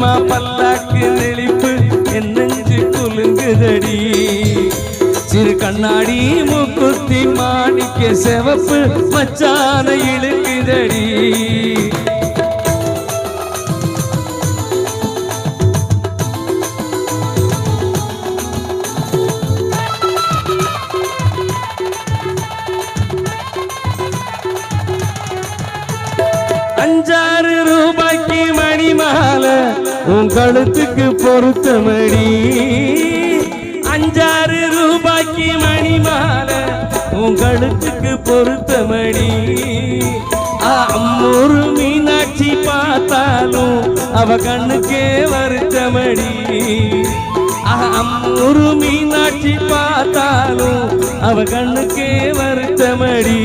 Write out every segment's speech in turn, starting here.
ரக்கம்மா பல்லாக்கு நெளிப்பு என் நெஞ்சு குலுங்குதடி சிறு கண்ணாடி மூக்குத்தி மாணிக்க செவப்பு மச்சான இழுக்குதடி அஞ்சாறு ரூபாய்க்கு மணி மாலை உன் கழுத்துக்கு பொருத்தமடி அஞ்சாறு ரூபாய்க்கு மணி மாலை உன் கழுத்துக்கு பொருத்தமடி அம்மூரு மீனாட்சி பார்த்தாலும் அவ கண்ணுக்கே வருத்தமடி அம்மூரு மீனாட்சி பார்த்தாலும் அவ கண்ணுக்கே வருத்தமடி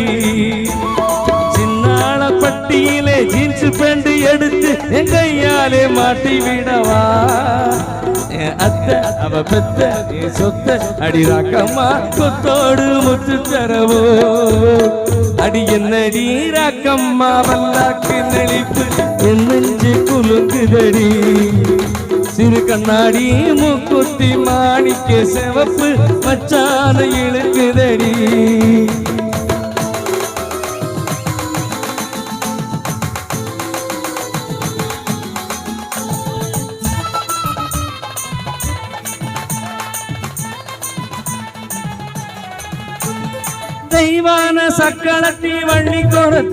பட்டியிலே ஜீன்ஸ் பேண்ட் எடுத்து என் கையாலே மாட்டி விடவா அத்தை அவ பெத்த நீ சொத்த அடி ராக்கம்மா கொத்தோடு முத்து தரவோ அடி என்னடி ராக்கம்மா வல்லாக்கு நெளிப்பு என் நெஞ்சு குலுங்குதடி சிறு கண்ணாடி மூக்குத்தி மாணிக்க செவப்பு மச்சான இழுக்குதடி தெய்வான சக்களத்தி வள்ளி கொரத்தி